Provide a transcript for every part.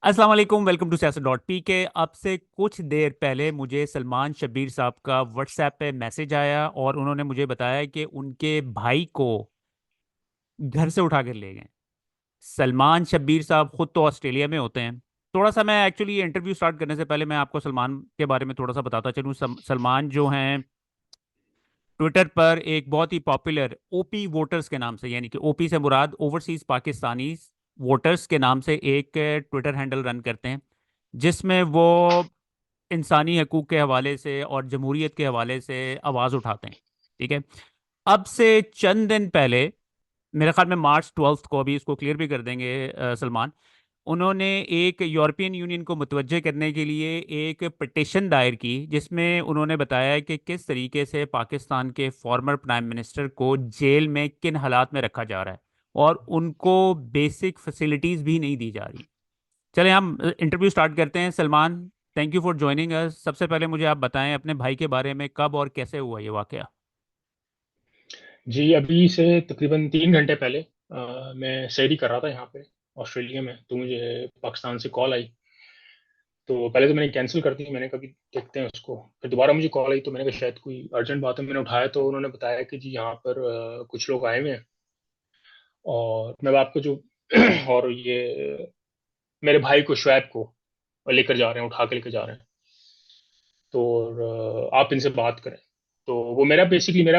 अस्सलाम वालेकुम, welcome to सियासत डॉट पी के। अब से कुछ देर पहले मुझे सलमान शब्बीर साहब का व्हाट्सएप पे मैसेज आया और उन्होंने मुझे बताया कि उनके भाई को घर से उठा कर ले गए। सलमान शब्बीर साहब खुद तो ऑस्ट्रेलिया में होते हैं। थोड़ा सा मैं एक्चुअली ये इंटरव्यू स्टार्ट करने से पहले मैं आपको सलमान के बारे में थोड़ा सा बताता चलूँ। सलमान जो हैं ट्विटर पर एक बहुत ही पॉपुलर ओपी वोटर्स के नाम से, यानी कि ओपी से मुराद ओवरसीज पाकिस्तानी वोटर्स के नाम से एक ट्विटर हैंडल रन करते हैं, जिसमें वो इंसानी हकूक के हवाले से और जमहूरियत के हवाले से आवाज़ उठाते हैं। ठीक है। अब से चंद दिन पहले, मेरे ख्याल में मार्च 12 को, अभी इसको क्लियर भी कर देंगे सलमान, उन्होंने एक यूरोपियन यूनियन को मुतवज्जे करने के लिए एक पिटिशन दायर की, जिसमें उन्होंने बताया कि किस तरीके से पाकिस्तान के फॉर्मर प्राइम मिनिस्टर को जेल में किन हालात में रखा जा रहा है और उनको बेसिक फैसिलिटीज़ भी नहीं दी जा रही। चलें हम इंटरव्यू स्टार्ट करते हैं। Salman, thank you for joining us. सबसे पहले मुझे आप बताएं अपने भाई के बारे में, कब और कैसे हुआ ये वाकया। जी, अभी से तकरीबन 3 घंटे पहले मैं सैरी कर रहा था यहाँ पे ऑस्ट्रेलिया में, तो मुझे पाकिस्तान से कॉल आई। तो पहले तो मैंने कैंसिल कर दी, मैंने कहा कि देखते हैं उसको। फिर दोबारा मुझे कॉल आई तो मैंने कहा शायद कोई अर्जेंट बात है, मैंने उठाया तो उन्होंने बताया कि जी यहाँ पर कुछ लोग आए हुए हैं और मैं आपको जो और ये मेरे भाई को, शुएब को लेकर जा रहे हैं, उठा के लेकर जा रहे हैं। तो आप इनसे बात करें। तो वो मेरा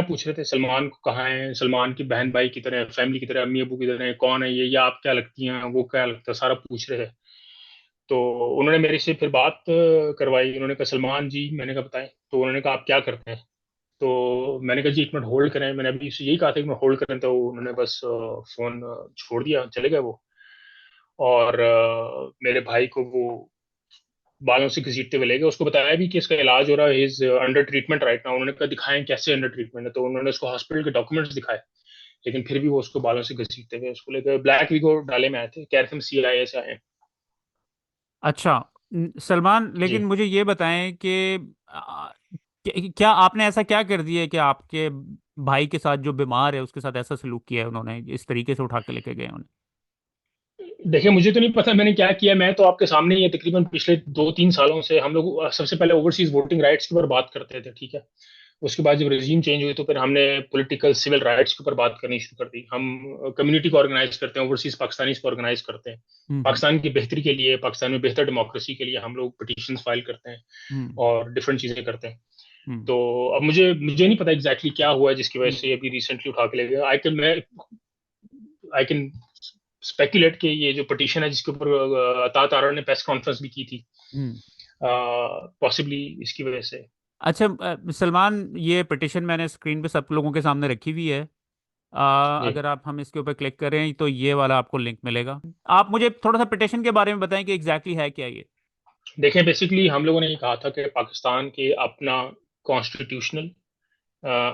पूछ रहे थे सलमान को कहाँ है, सलमान की बहन भाई किधर है, फैमिली किधर है, अम्मी अबू किधर है, कौन है ये, या आप क्या लगती हैं, वो क्या लगता है, सारा पूछ रहे थे। तो उन्होंने मेरे से फिर बात करवाई। उन्होंने कहा सलमान जी, मैंने कहा बताएं। तो उन्होंने कहा आप क्या करते हैं। तो मैंने कहा जी 1 मिनट होल्ड करें, मैंने अभी यही कहा था 1 मिनट होल्ड करें। तो उन्होंने बस फोन छोड़ दिया, चले गए वो। और मेरे भाई को वो बालों से घसीटते हुए ले गए। उसको बताया भी कि इसका इलाज हो रहा है, is under treatment right now. उन्होंने कहा दिखाएं कैसे अंडर ट्रीटमेंट है, तो उन्होंने उसको हॉस्पिटल के डॉक्यूमेंट्स दिखाए। लेकिन फिर भी वो उसको बालों से घसीटते हुए उसको लेकर ब्लैक वीगो डाले में आए थे, कह रहे थे हम CIA से आए हैं। अच्छा। सलमान, जी। लेकिन मुझे ये बताएं कि क्या आपने ऐसा क्या कर दिया है कि आपके भाई के साथ जो बीमार है उसके साथ ऐसा सलूक किया है, उन्होंने इस तरीके से उठा के लेके गए उन्हें। देखिए, मुझे तो नहीं पता मैंने क्या किया। मैं तो आपके सामने ही है, तकरीबन पिछले 2-3 सालों से हम लोग सबसे पहले ओवरसीज वोटिंग राइट्स के ऊपर बात करते थे, ठीक है। उसके बाद जब रेजीम चेंज हुई तो फिर हमने पॉलिटिकल सिविल राइट्स के ऊपर बात करनी शुरू कर दी। हम कम्युनिटी को ऑर्गेनाइज करते हैं, ओवरसीज पाकिस्तानीज को ऑर्गेनाइज करते हैं। हम्म। पाकिस्तान की बेहतरी के लिए, पाकिस्तान में बेहतर डेमोक्रेसी के लिए हम लोग पिटीशन फाइल करते हैं हम्म। और डिफरेंट चीजें करते हैं। हम्म। तो अब मुझे नहीं पता एग्जैक्टली क्या हुआ है जिसकी वजह हम्म। से अभी रिसेंटली उठा के ले गए। आई कैन स्पेकुलेट कि ये जो पिटीशन है जिसके ऊपर अता तारा ने प्रेस कॉन्फ्रेंस भी की थी, हम्म। पॉसिबली इसकी वजह से। अच्छा, सलमान, ये पिटिशन मैंने स्क्रीन पे सब लोगों के सामने रखी हुई है। जी। अगर आप हम इसके ऊपर क्लिक करें तो ये वाला आपको लिंक मिलेगा। आप मुझे थोड़ा सा पिटिशन के बारे में बताएं कि एग्जैक्टली है क्या ये। देखें, बेसिकली हम लोगों ने ये कहा था कि पाकिस्तान के अपना कॉन्स्टिट्यूशनल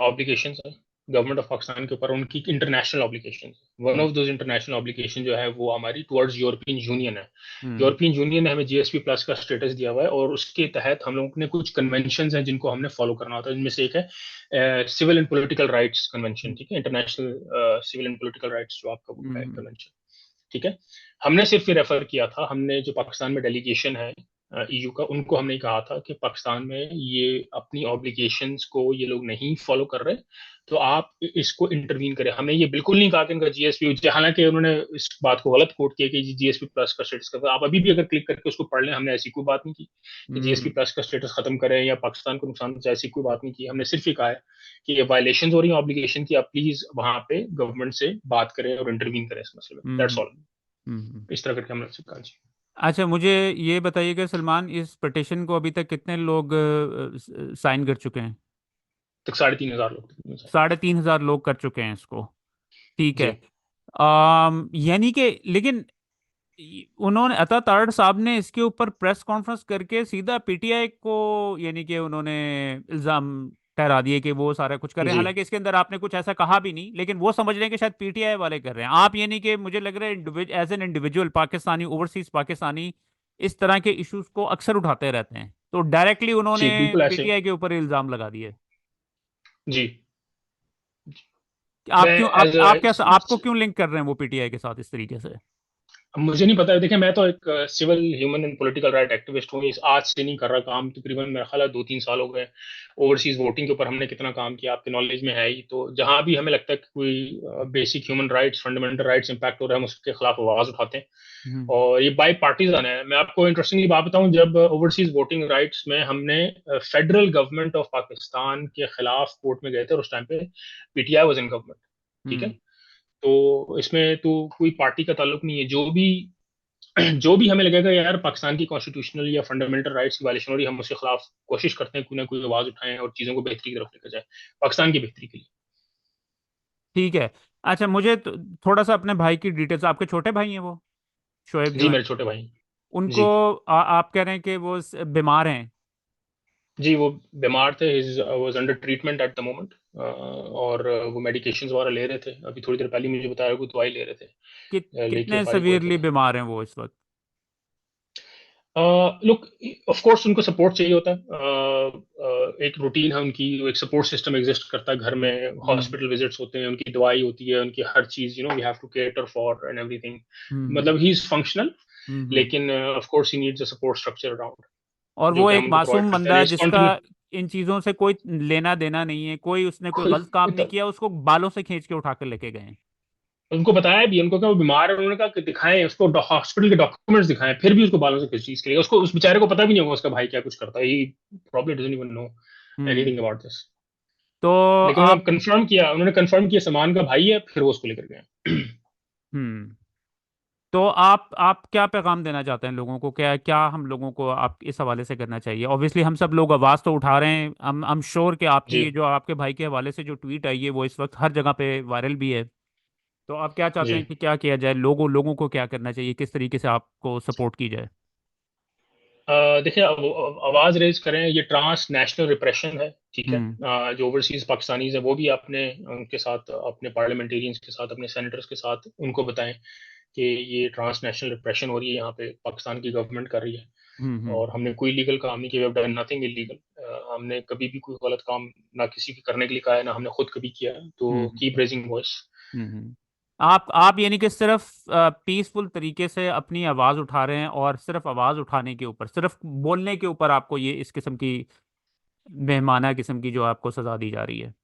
ऑब्लिगेशंस है गवर्नमेंट ऑफ पाकिस्तान के ऊपर, उनकी international obligation. One hmm. Of those international obligation जो है वो हमारी टुवर्ड्स यूरोपियन यूनियन है। हम्म। यूरोपियन यूनियन ने हमें GSP+ का स्टेटस दिया हुआ है और उसके तहत हम लोगों ने कुछ कन्वेंशन हैं जिनको हमने फॉलो करना होता है। जिनमें से एक है civil and political rights convention, hmm. ठीक है, international civil and political rights जो आपका वो है हम्म। कन्वेंशन, ठीक है। हमने सिर्फ ये रेफर किया था, हमने जो पाकिस्तान में डेलीगेशन है EU का, उनको हमने कहा था कि पाकिस्तान में ये अपनी ऑब्लिगेशंस को ये लोग नहीं फॉलो कर रहे, तो आप इसको इंटरवीन करें। हमने ये बिल्कुल नहीं कहा कि इनका GSP, हालांकि उन्होंने इस बात को गलत कोट किया कि GSP+ का स्टेटस का, आप अभी भी अगर क्लिक करके उसको पढ़ लें, हमने ऐसी कोई बात नहीं की कि हम्म। GSP+ का स्टेटस खत्म करें या पाकिस्तान को नुकसान पहुंचाए, ऐसी कोई बात नहीं की। हमने सिर्फ ये कहा है कि ये वायलेशन हो रही है ऑब्लिगेशन की, आप प्लीज वहां पे गवर्नमेंट से बात करें और इंटरवीन करें इस मसले में, दैट्स हम्म। ऑल। हम्म। इस तरह करके हमने उससे कहा जी। अच्छा, मुझे ये बताइएगा सलमान, इस पिटिशन को अभी तक कितने लोग साइन कर चुके हैं। तक 3,500 लोग तकरीबन साइन कर 3,500 लोग कर चुके हैं इसको। ठीक है। जी। यानी कि, लेकिन उन्होंने, अता तारड़ साहब ने इसके ऊपर प्रेस कॉन्फ्रेंस करके सीधा पीटीआई को, यानी कि उन्होंने इल्जाम ठहरा दिए कि वो सारा कुछ कर रहे हैं। जी। हालांकि इसके अंदर आपने कुछ ऐसा कहा भी नहीं, लेकिन वो समझ रहे हैं कि शायद पीटीआई वाले कर रहे हैं। आप, यानी कि मुझे लग रहा है as an individual Pakistani, overseas Pakistani, इस तरह के इश्यूज को अक्सर उठाते रहते हैं, तो डायरेक्टली जी उन्होंने बिल्कुल ऐसे। पीटीआई के ऊपर इल्जाम लगा दिए। जी। आप मैं क्यों, एज आप क्या, आपको क्यों लिंक कर रहे हैं वो पीटीआई के साथ इस तरीके से। अब मुझे नहीं पता, देखिए मैं तो एक civil human and political right activist हूँ, इस आज से नहीं कर रहा काम, तकरीबन मेरा ख्याल है 2-3 साल हो गए। ओवरसीज वोटिंग के ऊपर हमने कितना काम किया आपके नॉलेज में है ही, तो जहां भी हमें लगता है कि कोई basic human rights, fundamental rights impact हो रहा है, हम उसके खिलाफ आवाज उठाते हैं। हम्म। और ये बाई पार्टीजन है। मैं आपको इंटरेस्टिंगली बात बताऊं, जब ओवरसीज वोटिंग राइट्स में हमने फेडरल गवर्नमेंट ऑफ पाकिस्तान के खिलाफ कोर्ट में गए थे, और उस टाइम पे पीटीआई वाज इन गवर्नमेंट। ठीक है। हम्म। तो इसमें तो कोई पार्टी का ताल्लुक नहीं है। जो भी जो भी हमें लगेगा यार पाकिस्तान की कॉन्स्टिट्यूशनल या फंडामेंटल राइट्स की वायलेशन हो रही है, हम उसके खिलाफ कोशिश करते हैं कोई ना कोई आवाज उठाएं और चीजों को बेहतरी की तरफ लेकर जाए, पाकिस्तान की बेहतरी के लिए। ठीक है। अच्छा, मुझे थोड़ा सा अपने भाई की डिटेल्स, आपके छोटे भाई हैं वो, शोएब जी जो हैं, मेरे छोटे भाई। उनको जी। आप कह रहे हैं कि वो बीमार हैं? जी वो बीमार थे, was under treatment at the moment, और वो मेडिकेशंस वगैरह ले रहे थे। अभी थोड़ी देर पहले मुझे बताया कि दवाई ले रहे थे, लेके कितने फारिग हुए थे। सवियरली बीमार हैं वो इस वक्त? लुक, ऑफ कोर्स उनको सपोर्ट चाहिए होता है। एक रूटीन है उनकी, एक सपोर्ट सिस्टम एग्जिस्ट करता है घर में, हम्म। हॉस्पिटल विजिट्स होते हैं, उनकी दवाई होती है, उनकी हर चीज, we have to cater for and everything. Hmm. मतलब ही इज फंक्शनल, हम्म। लेकिन of course he needs a support structure around, और जो वो कि हम एक उनको प्रोवाइड मासूम करते हैं। बंदा जिसका रिस्पॉन्सिबल, इन चीजों से कोई लेना देना नहीं है, कोई उसने कोई गलत काम नहीं किया, उसको बालों से खींच के उठा कर लेके गए हैं। उनको बताया भी, उनको क्या वो बीमार है, उन्होंने कहा कि दिखाएं उसको, हॉस्पिटल के डॉक्यूमेंट्स दिखाएं, फिर भी उसको बालों से खींच के लिए, उसको उस बेचारे को पता भी नहीं होगा उसका भाई क्या कुछ करता है, he probably doesn't even know hmm. Anything about this. तो लेकिन आप, उन्होंने कंफर्म किया सलमान का भाई है, फिर वो उसको लेकर गए। हम्म, तो आप क्या पैगाम देना चाहते हैं लोगों को? क्या क्या हम लोगों को आप इस हवाले से करना चाहिए? ऑब्वियसली हम सब लोग आवाज़ तो उठा रहे हैं, हम श्योर कि आपकी जी। ये जो आपके भाई के हवाले से जो ट्वीट आई है वो इस वक्त हर जगह पे वायरल भी है। तो आप क्या चाहते जी। हैं कि क्या किया जाए? लोगों लोगों को क्या करना चाहिए? किस तरीके से आपको सपोर्ट की जाए? देखिए, आवाज रेज करें, ये ट्रांस नेशनल रिप्रेशन है। ठीक है। हम्म। जो ओवरसीज पाकिस्तानीज है वो भी अपने उनके साथ, अपने पार्लियामेंटेरियंस के साथ, अपने सेनेटर्स के साथ उनको बताएं कि ये ट्रांस नेशनल रिप्रेशन हो रही है यहाँ पे, पाकिस्तान की गवर्नमेंट कर रही है। हम्म। हम्म। और हमने कोई लीगल काम नहीं किया, डन नथिंग इलीगल। हमने कभी भी कोई गलत काम ना किसी के करने के लिए कहा है, ना हमने खुद कभी किया है। तो हम्म। Keep raising voice. आप यानी कि सिर्फ पीसफुल तरीके से अपनी आवाज़ उठा रहे हैं, और सिर्फ आवाज़ उठाने के ऊपर, सिर्फ बोलने के ऊपर आपको ये इस किस्म की बेहमाना किस्म की जो आपको सज़ा दी जा रही है?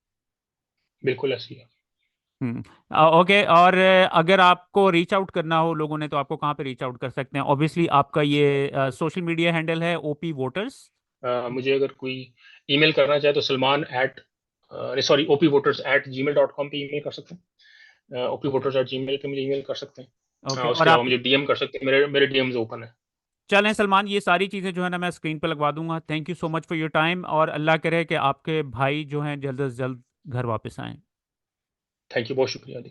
बिल्कुल ऐसी है। ओके। और अगर आपको रीच आउट करना हो लोगों ने, तो आपको कहाँ पे रीच आउट कर सकते हैं? ऑब्वियसली आपका ये सोशल मीडिया हैंडल है ओपी वोटर्स। मुझे अगर कोई ईमेल करना चाहे तो सलमान एट, सॉरी, opvoters@gmail.com पे ईमेल कर सकते हैं। opvoters@gmail पे मुझे ईमेल कर सकते हैं। ओके। और उसके अलावा आप, मुझे डीएम कर सकते हैं, मेरे मेरे डीएम्स ओपन है। चलें सलमान, ये सारी चीज़ें जो है ना मैं स्क्रीन पे लगवा दूंगा। Thank you so much for your time, और अल्लाह करे कि आपके भाई जो हैं जल्द से जल्द घर वापस आएँ। थैंक यू, बहुत शुक्रिया दी।